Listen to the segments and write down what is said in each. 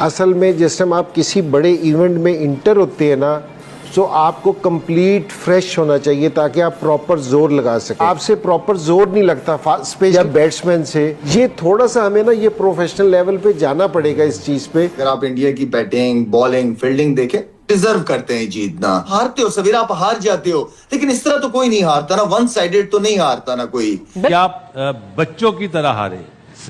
असल में जिस टाइम आप किसी बड़े इवेंट में इंटर होते हैं ना, तो आपको कंप्लीट फ्रेश होना चाहिए ताकि आप प्रॉपर जोर लगा सकें। आपसे प्रॉपर जोर नहीं लगता स्पेशल बैट्समैन से। ये थोड़ा सा हमें ना ये प्रोफेशनल लेवल पे जाना पड़ेगा इस चीज पे। अगर आप इंडिया की बैटिंग, बॉलिंग, फील्डिंग देखें, डिजर्व करते हैं जीतना। हारते हो सवेरा, आप हार जाते हो, लेकिन इस तरह तो कोई नहीं हारता ना, वन साइडेड तो नहीं हारता ना कोई। कि आप बच्चों की तरह हारे।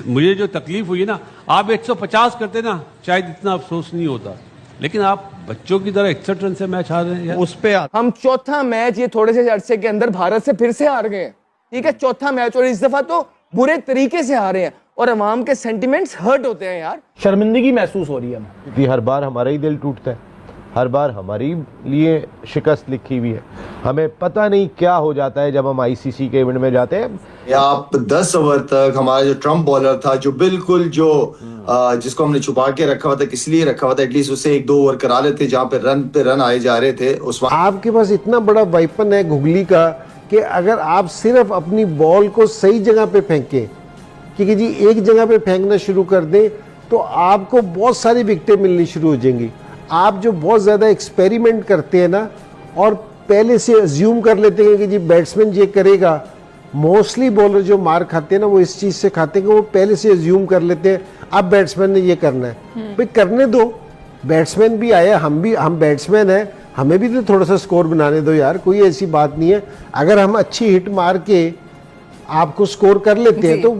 मुझे जो तकलीफ हुई ना, आप 150 करते ना, शायद इतना अफसोस नहीं होता, लेकिन आप बच्चों की तरह 61 रन से मैच हार रहे हैं। उस पे हम चौथा मैच ये थोड़े से अरसे के अंदर भारत से फिर से हार गए। ठीक है, चौथा मैच, और इस दफा तो बुरे तरीके से हारे हैं और अवाम के सेंटिमेंट्स हर्ट होते हैं यार। शर्मिंदगी महसूस हो रही है हमें, क्योंकि हर बार हमारा ही दिल टूटता है, हर बार हमारी लिए शिकस्त लिखी हुई है। हमें पता नहीं क्या हो जाता है जब हम आईसीसी के इवेंट में जाते हैं। आप 10 ओवर तक हमारा जो ट्रम्प बॉलर था, जो बिल्कुल जो जिसको हमने छुपा के रखा हुआ था, किस लिए रखा हुआ था, एटलीस्ट उसे 1-2 ओवर करा लेते जहां पे रन आए जा रहे थे। उस आपके पास इतना बड़ा वेपन है घुगली का कि अगर आप सिर्फ अपनी बॉल को सही जगह पे फेंकें, क्योंकि जी एक जगह पे फेंकना शुरू कर दें तो आपको बहुत सारी विकेटें मिलनी शुरू हो जाएंगी। आप जो बहुत ज़्यादा एक्सपेरिमेंट करते हैं ना और पहले से अज्यूम कर लेते हैं कि जी बैट्समैन ये करेगा, मोस्टली बॉलर जो मार खाते हैं ना वो इस चीज़ से खाते हैं कि वो पहले से अज्यूम कर लेते हैं अब बैट्समैन ने ये करना है। भाई करने दो, बैट्समैन भी आया, हम बैट्समैन हैं, हमें भी तो थोड़ा सा स्कोर बनाने दो यार, कोई ऐसी बात नहीं है। अगर हम अच्छी हिट मार के आपको स्कोर कर लेते हैं तो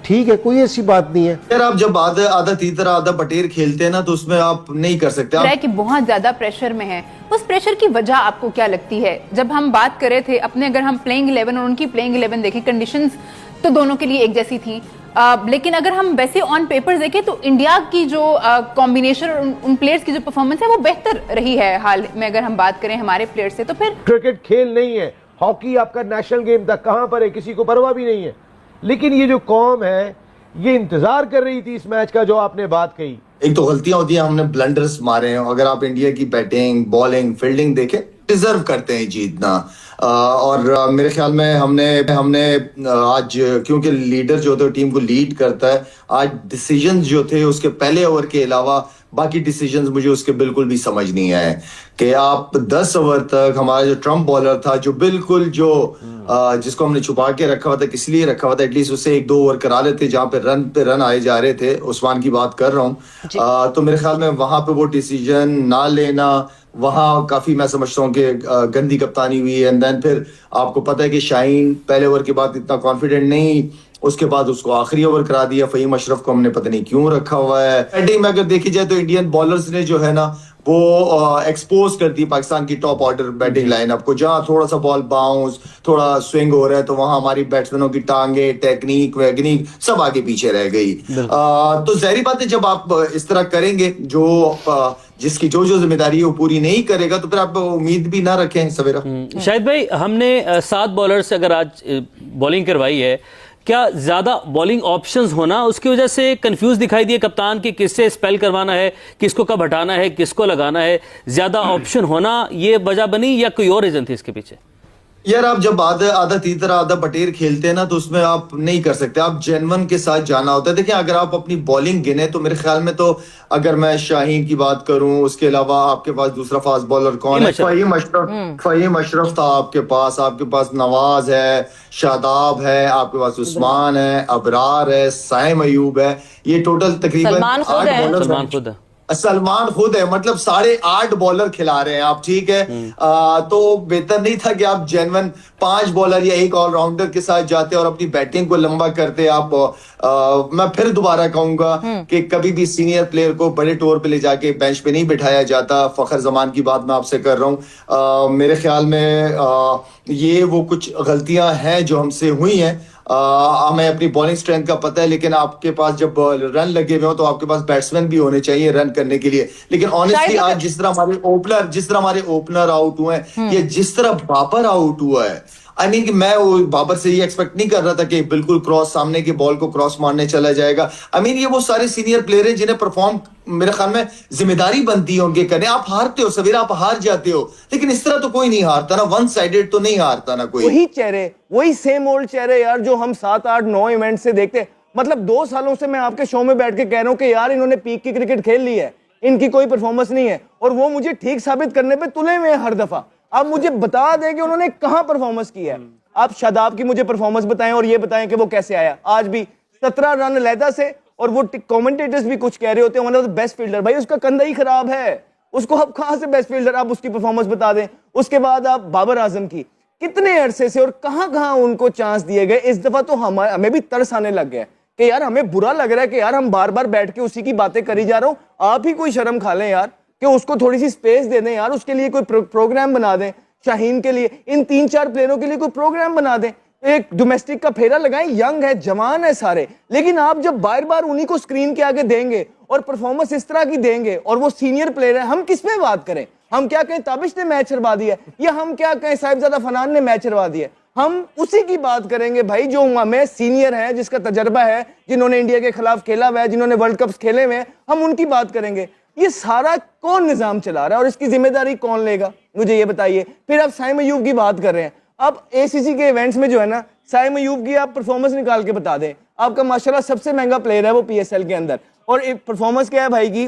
ठीक है, कोई ऐसी बात नहीं है। यार आप जब आधा तीतरा आधा बटेर खेलते हैं ना, तो उसमें आप नहीं कर सकते। आप कि बहुत ज्यादा प्रेशर में है, उस प्रेशर की वजह आपको क्या लगती है? जब हम बात कर रहे थे अपने, अगर हम प्लेइंग 11 और उनकी प्लेइंग 11 देखें, कंडीशंस तो दोनों के लिए एक जैसी थी, लेकिन अगर हम वैसे ऑन पेपर देखें तो इंडिया की जो कॉम्बिनेशन और उन प्लेयर्स की जो परफॉर्मेंस है वो बेहतर रही है हाल में। अगर हम बात करें हमारे प्लेयर्स से, तो फिर क्रिकेट खेल नहीं है, हॉकी आपका नेशनल गेम था, कहां पर है किसी को परवाह भी नहीं है। लेकिन ये जो कौम है ये इंतजार कर रही थी इस मैच का, जो आपने बात कही। एक तो गलतियां होती हैं, हमने ब्लंडर्स मारे हैं। अगर आप इंडिया की बैटिंग, बॉलिंग, फील्डिंग देखें, डिजर्व करते हैं जीतना। और मेरे ख्याल में हमने आज, क्योंकि लीडर जो थे टीम को लीड करता है, आज डिसीजंस जो थे उसके पहले ओवर के अलावा बाकी डिसीजंस मुझे उसके बिल्कुल भी समझ नहीं आए। कि आप 10 ओवर तक हमारा जो ट्रम्प बॉलर था, जो बिल्कुल जो जिसको हमने छुपा के रखा हुआ था, किस लिए रखा हुआ था, एटलीस्ट उसे 1-2 ओवर करा लेते जहां पे रन आए जा रहे थे। उस्मान की बात कर रहा हूँ। तो मेरे ख्याल में वहां पे वो डिसीजन ना लेना, वहां काफी मैं समझता हूँ कि गंदी कप्तानी हुई है। एंड देन फिर आपको पता है कि शाहीन पहले ओवर के बाद इतना कॉन्फिडेंट नहीं, उसके बाद उसको आखिरी ओवर करा दिया। फहीम अशरफ को हमने पता नहीं क्यों रखा हुआ है। बैटिंग में अगर देखी जाए तो इंडियन बॉलर्स ने जो है ना वो एक्सपोज कर दी पाकिस्तान की टॉप ऑर्डर बैटिंग लाइनअप को। जहां थोड़ा सा बॉल बाउंस, थोड़ा स्विंग हो रहा है, तो वहां हमारी बैट्समैनों की टांगे, टेक्निक वैगनिक सब आगे पीछे रह गई। तो जाहिर बात है जब आप इस तरह करेंगे, जो जिसकी जो जिम्मेदारी है वो पूरी नहीं करेगा, तो फिर आप उम्मीद भी ना रखें सवेरा। शाहिद भाई, हमने 7 बॉलर से अगर आज बॉलिंग करवाई है, क्या ज्यादा बॉलिंग ऑप्शंस होना उसकी वजह से कंफ्यूज दिखाई दिए कप्तान की, किससे स्पेल करवाना है, किसको कब हटाना है, किसको लगाना है, ज्यादा ऑप्शन होना ये वजह बनी या कोई और रीजन थी इसके पीछे? यार आप जब आधा तीतरा आधा बटेर खेलते हैं ना, तो उसमें आप नहीं कर सकते, आप जेन्युइन के साथ जाना होता है। देखिए अगर आप अपनी बॉलिंग गिने तो मेरे ख्याल में तो अगर मैं शाहीन की बात करूं, उसके अलावा आपके पास दूसरा फास्ट बॉलर कौन है? फहीम अशरफ था आपके पास नवाज है, शादाब है, आपके पास उस्मान है, अबरार है, साइम अयूब है। ये टोटल तकरीबन 8 बॉलर, सलमान खुद है, मतलब 8.5 बॉलर खिला रहे हैं आप। ठीक है, तो बेहतर नहीं था कि आप जेन्युइन 5 बॉलर या एक ऑलराउंडर के साथ जाते और अपनी बैटिंग को लंबा करते। आप मैं फिर दोबारा कहूंगा कि कभी भी सीनियर प्लेयर को बड़े टूर पे ले जाके बेंच पे नहीं बिठाया जाता। फखर जमान की बात मैं आपसे कर रहा हूँ। मेरे ख्याल में ये वो कुछ गलतियां हैं जो हमसे हुई हैं। हमें अपनी बॉलिंग स्ट्रेंथ का पता है, लेकिन आपके पास जब रन लगे हुए हो तो आपके पास बैट्समैन भी होने चाहिए रन करने के लिए। लेकिन ऑनेस्टली आज जिस तरह हमारे ओपनर आउट हुए हैं, या जिस तरह बाबर आउट हुआ है, आई मीन कि मैं वो बाबर से ये एक्सपेक्ट नहीं कर रहा था कि बिल्कुल क्रॉस सामने की बॉल को क्रॉस मारने चला जाएगा। आई मीन ये वो सारे सीनियर प्लेयर हैं जिन्हें परफॉर्म मेरे ख्याल में जिम्मेदारी बनती है उनके करने। आप हारते हो सवेरा, आप हार जाते हो, लेकिन इस तरह तो कोई नहीं हारता ना, वन साइडेड तो नहीं हारता ना कोई। वही चेहरे, वही सेम ओल्ड चेहरे यार जो हम 7, 8, 9 इवेंट से देखते हैं। मतलब 2 सालों से मैं आपके शो में बैठ के कह रहा हूं कि यार इन्होंने पीक की क्रिकेट खेल ली है, इनकी कोई परफॉर्मेंस नहीं है, और वो मुझे ठीक साबित करने पे तुले हुए हैं हर दफा। आप मुझे बता दें कि उन्होंने कहां परफॉर्मेंस की है। आप शादाब की मुझे परफॉर्मेंस बताएं और ये बताएं कि वो कैसे आया। आज भी 17 रन लहदा से, और वो कमेंटेटर्स भी कुछ कह रहे होते हैं मतलब बेस्ट फील्डर। भाई उसका कंधा ही खराब है, उसको अब कहां से बेस्ट फील्डर, आप उसकी परफॉर्मेंस बता दें। उसके बाद आप बाबर आजम की, कितने अरसे से और कहां उनको चांस दिए गए। इस दफा तो हमें भी तरस आने लग गया कि यार हमें बुरा लग रहा है कि यार हम बार बार बैठ के उसी की बातें करी जा रहा हूं। आप ही कोई शर्म खा लें यार, कि उसको थोड़ी सी स्पेस दे दें यार, उसके लिए कोई प्रोग्राम बना दें। शाहीन के लिए, इन 3-4 प्लेयरों के लिए कोई प्रोग्राम बना दें, एक डोमेस्टिक का फेरा लगाएं। यंग है, जवान है सारे, लेकिन आप जब बार बार उन्हीं को स्क्रीन के आगे देंगे और परफॉर्मेंस इस तरह की देंगे, और वो सीनियर प्लेयर है, हम किस पे बात करें? हम क्या कहें ताबिश ने मैच हरवा दिया, या हम क्या कहें साहिबजादा फनान ने मैच हरवा दिया? हम उसी की बात करेंगे भाई जो हमें सीनियर है, जिसका तजर्बा है, जिन्होंने इंडिया के खिलाफ खेला हुआ है, जिन्होंने वर्ल्ड कप खेले हुए हैं, हम उनकी बात करेंगे। ये सारा कौन निजाम चला रहा है और इसकी जिम्मेदारी कौन लेगा, मुझे ये बताइए। फिर आप साइम अयूब की बात कर रहे हैं। अब एसीसी के इवेंट्स में जो है ना, साइम अयूब की आप परफॉर्मेंस निकाल के बता दें। आपका माशाल्लाह सबसे महंगा प्लेयर है वो पीएसएल के अंदर, और एक परफॉर्मेंस क्या है भाई की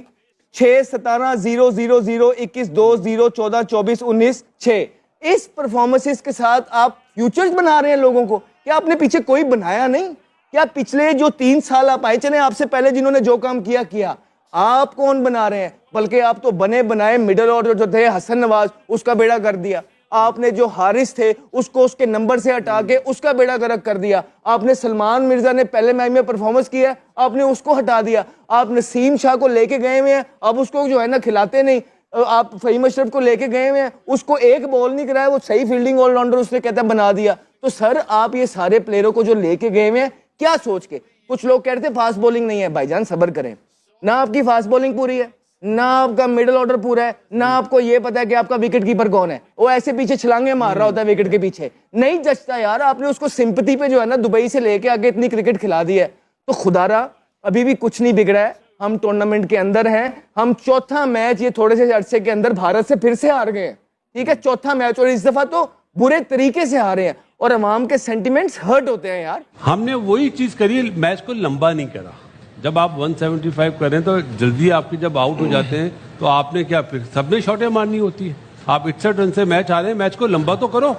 6, 17, 0, 0, 0, 21, 2, 0, 14, 24, 19, 6। इस परफॉर्मेंसेस के साथ आप फ्यूचर्स बना रहे हैं लोगों को। क्या आपने पीछे कोई बनाया नहीं? क्या पिछले जो 3 साल आप आए, चले आपसे पहले जिन्होंने जो काम किया किया, आप कौन बना रहे हैं? बल्कि आप तो बने बनाए मिडिल ऑर्डर जो थे, हसन नवाज, उसका बेड़ा कर दिया आपने। जो हारिस थे उसको उसके नंबर से हटा के उसका बेड़ा गर्क कर दिया आपने। सलमान मिर्जा ने पहले मैच में परफॉर्मेंस किया, आपने उसको हटा दिया। आप नसीम शाह को लेके गए हुए हैं, अब उसको जो है ना खिलाते नहीं। आप फहीम अशरफ को लेके गए हुए हैं, उसको एक बॉल नहीं कराया, वो सही फील्डिंग ऑलराउंडर उसने कहता है बना दिया। तो सर आप ये सारे प्लेयरों को जो लेके गए हुए हैं, क्या सोच के? कुछ लोग कहते हैं फास्ट बॉलिंग नहीं है। भाईजान सब्र करें, ना आपकी फास्ट बॉलिंग पूरी है, ना आपका मिडिल ऑर्डर पूरा है, ना आपको ये पता है कि आपका विकेट कीपर कौन है। वो ऐसे पीछे छलांगे मार रहा होता है विकेट के पीछे, नहीं जचता यार। आपने उसको सिंपैथी पे जो है ना दुबई से लेके आगे इतनी क्रिकेट खिला दी है। तो खुदारा अभी भी कुछ नहीं बिगड़ा है, हम टूर्नामेंट के अंदर हैं। हम चौथा मैच ये थोड़े से अरसे के अंदर भारत से फिर से हार गए हैं, ठीक है, चौथा मैच, और इस दफा तो बुरे तरीके से हारे हैं, और अवाम के सेंटिमेंट्स हर्ट होते हैं यार। हमने वही चीज करी, मैच को लंबा नहीं करा। जब आप 175 करें तो जल्दी आपके जब आउट हो जाते हैं तो आपने क्या, फिर सबने शॉटें मारनी होती है। आप 61 रन से मैच हारे, मैच को लंबा तो करो।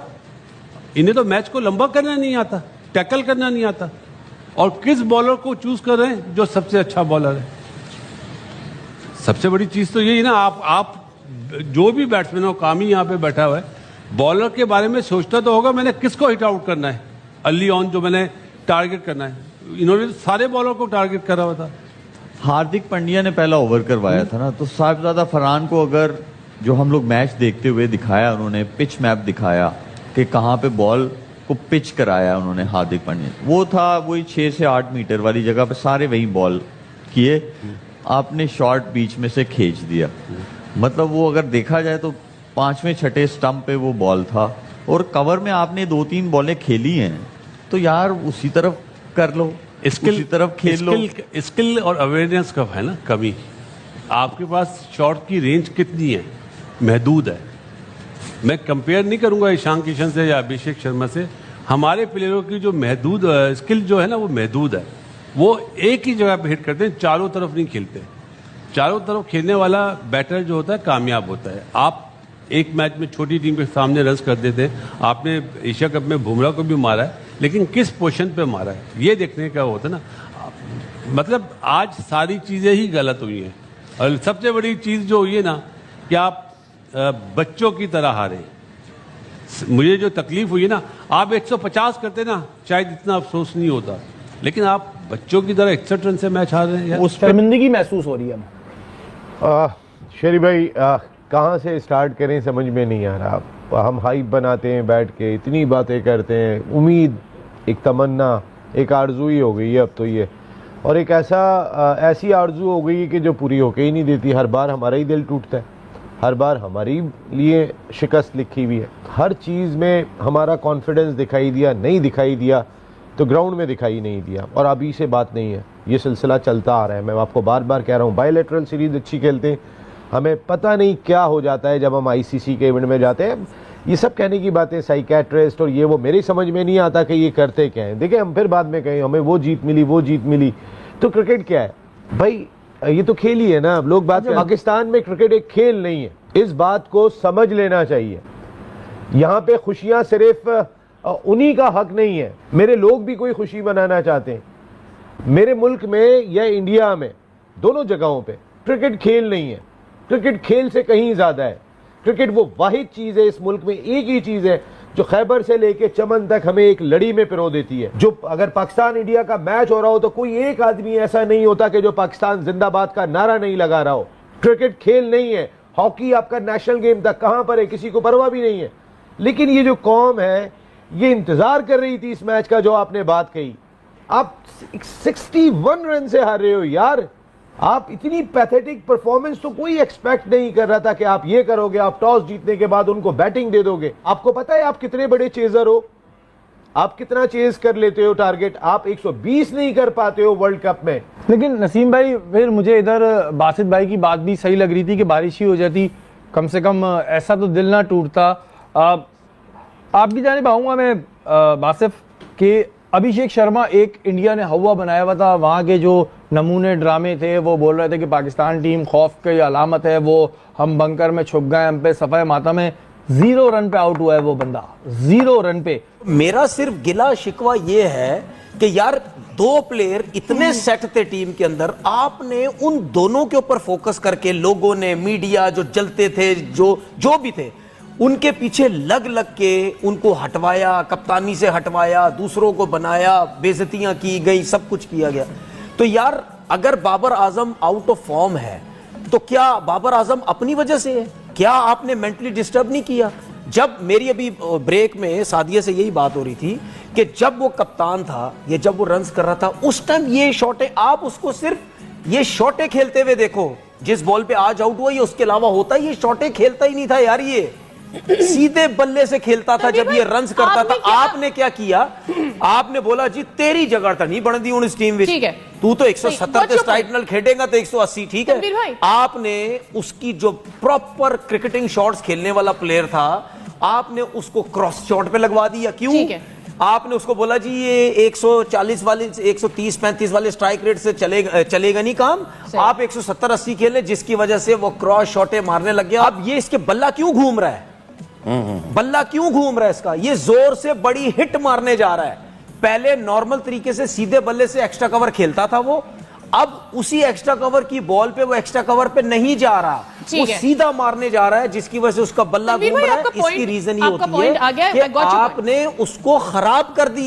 इन्हें तो मैच को लंबा करना नहीं आता, टैकल करना नहीं आता। और किस बॉलर को चूज कर रहे हैं? जो सबसे अच्छा बॉलर है। सबसे बड़ी चीज तो यही ना, आप जो भी बैट्समैन हो, काम ही यहाँ पे बैठा हुआ है, बॉलर के बारे में सोचता तो होगा मैंने किसको हिट आउट करना है, अर्ली ऑन जो मैंने टारगेट करना है। इन्होंने सारे बॉलर को टारगेट करा हुआ था। हार्दिक पांड्या ने पहला ओवर करवाया था ना, तो साहिबजादा फरहान को अगर जो हम लोग मैच देखते हुए दिखाया, उन्होंने पिच मैप दिखाया कि कहाँ पे बॉल को पिच कराया उन्होंने हार्दिक पांड्या, वो था वही 6 से 8 मीटर वाली जगह पे सारे वही बॉल किए। आपने शॉर्ट बीच में से खींच दिया, मतलब वो अगर देखा जाए तो 5वें 6ठे स्टंप पे वो बॉल था, और कवर में आपने 2-3 बॉलें खेली हैं, तो यार उसी तरफ कर लो, उसी तरफ खेल लो। स्किल और अवेयरनेस का है ना कमी। आपके पास शॉट की रेंज कितनी है? महदूद है। मैं कंपेयर नहीं करूंगा ईशान किशन से या अभिषेक शर्मा से। हमारे प्लेयरों की जो महदूद स्किल जो है ना, वो महदूद है। वो एक ही जगह पे हिट करते हैं, चारों तरफ नहीं खेलते। चारों तरफ खेलने वाला बैटर जो होता है कामयाब होता है। आप एक मैच में छोटी टीम के सामने रन कर देते हैं। आपने एशिया कप में बुमराह को भी मारा है, लेकिन किस पोजीशन पे मारा है ये देखने का होता है ना। मतलब आज सारी चीजें ही गलत हुई हैं, और सबसे बड़ी चीज जो हुई है ना कि आप बच्चों की तरह हारे। मुझे जो तकलीफ हुई है ना, आप 150 करते ना शायद इतना अफसोस नहीं होता, लेकिन आप बच्चों की तरह 61 रन से मैच हार रहे हैं यार। उस शर्मिंदगी महसूस हो रही है। शेरी भाई कहाँ से स्टार्ट करें समझ में नहीं आ रहा। हम हाइप बनाते हैं बैठ के, इतनी बातें करते हैं, उम्मीद, एक तमन्ना, एक आरजू ही हो गई है अब तो ये, और एक ऐसी आरजू हो गई है कि जो पूरी होके ही नहीं देती। हर बार हमारा ही दिल टूटता है, हर बार हमारी लिए शिकस्त लिखी हुई है। हर चीज़ में हमारा कॉन्फिडेंस दिखाई दिया, नहीं दिखाई दिया तो ग्राउंड में दिखाई नहीं दिया। और अभी से बात नहीं है, ये सिलसिला चलता आ रहा है। मैं आपको बार बार कह रहा हूँ, बायलैटरल सीरीज़ अच्छी खेलते हैं, हमें पता नहीं क्या हो जाता है जब हम आईसीसी के इवेंट में जाते हैं। ये सब कहने की बातें साइकेट्रिस्ट और ये वो, मेरी समझ में नहीं आता कि ये करते क्या है। देखिए हम फिर बाद में कहें हमें वो जीत मिली वो जीत मिली, तो क्रिकेट क्या है भाई, ये तो खेल ही है ना। लोग बात पाकिस्तान में क्रिकेट एक खेल नहीं है, इस बात को समझ लेना चाहिए। यहाँ पे खुशियां सिर्फ उन्हीं का हक नहीं है, मेरे लोग भी कोई खुशी मनाना चाहते हैं। मेरे मुल्क में या इंडिया में दोनों जगहों पे क्रिकेट खेल नहीं है, क्रिकेट खेल से कहीं ज्यादा है। क्रिकेट वो वाहिद चीज है इस मुल्क में, एक ही चीज है जो खैबर से लेके चमन तक हमें एक लड़ी में पिरो देती है। जो अगर पाकिस्तान इंडिया का मैच हो रहा हो तो कोई एक आदमी ऐसा नहीं होता कि जो पाकिस्तान जिंदाबाद का नारा नहीं लगा रहा हो। क्रिकेट खेल नहीं है, हॉकी आपका नेशनल गेम था, कहां पर है किसी को परवाह भी नहीं है। लेकिन ये जो कौम है ये इंतजार कर रही थी इस मैच का, जो आपने बात कही। आप 61 रन से हार रहे हो यार, आप इतनी पैथेटिक परफॉर्मेंस तो कोई एक्सपेक्ट नहीं कर रहा था कि आप ये करोगे, आप टॉस जीतने के बाद उनको बैटिंग दे दोगे। आपको पता है आप कितने बड़े चेजर हो, आप कितना चेज कर लेते हो टारगेट, आप 120 नहीं कर पाते हो वर्ल्ड कप में। लेकिन नसीम भाई फिर मुझे इधर बासित भाई की बात भी सही लग रही थी कि बारिश ही हो जाती, कम से कम ऐसा तो दिल ना टूटता। आपकी जानिब आऊँगा मैं बासिफ कि अभिषेक शर्मा एक इंडिया ने हवा बनाया हुआ था, वहाँ के जो नमूने ड्रामे थे वो बोल रहे थे कि पाकिस्तान टीम खौफ की अलामत है, वो हम बंकर में छुप गए, हम पे सफ़ाए मातम है। 0 रन पे आउट हुआ है वो बंदा, 0 रन पे। मेरा सिर्फ गिला शिकवा ये है कि यार 2 प्लेयर इतने सेट थे टीम के अंदर, आपने उन दोनों के ऊपर फोकस करके लोगों ने, मीडिया जो जलते थे, जो भी थे, उनके पीछे लग लग के उनको हटवाया, कप्तानी से हटवाया, दूसरों को बनाया, बेइज्जतियां की गई, सब कुछ किया गया। तो यार अगर Babar Azam out of form है तो क्या बाबर आजम अपनी वजह से है? क्या आपने मेंटली डिस्टर्ब नहीं किया? जब मेरी अभी ब्रेक में सादिया से यही बात हो रही थी कि जब वो कप्तान था या जब वो रन्स कर रहा था उस टाइम ये शॉटें, आप उसको सिर्फ ये शॉटें खेलते हुए देखो, जिस बॉल पे आज आउट हुआ ये उसके अलावा होता, ये शॉटें खेलता ही नहीं था यार, ये सीधे बल्ले से खेलता था जब ये रन्स करता था। आपने क्या किया, आपने बोला जी तेरी जगह तो नहीं बन दी हूं इस टीम में, तू तो 170 के स्ट्राइक नाल खेलेगा तो 180 ठीक है। आपने उसकी जो प्रॉपर क्रिकेटिंग शॉट्स खेलने वाला प्लेयर था, आपने उसको क्रॉस शॉट पे लगवा दिया। क्यों? आपने उसको बोला जी ये 140 वाले 130-35 वाले स्ट्राइक रेट से चलेगा नहीं काम, आप 170-80 खेले, जिसकी वजह से वो क्रॉस शॉटें मारने लग गया। अब ये इसके बल्ला क्यों घूम रहा है, बल्ला क्यों घूम रहा है इसका, ये जोर से बड़ी हिट मारने जा रहा है। पहले नॉर्मल तरीके से सीधे बल्ले से एक्स्ट्रा कवर खेलता था वो, अब उसी एक्स्ट्रा कवर की बॉल पे वो एक्स्ट्रा कवर पे नहीं जा रहा, वो सीधा मारने जा रहा है, जिसकी वजह से उसका बल्ला घूम रहा है। इसकी रीजन ये होती है कि आपने उसको खराब कर दिया।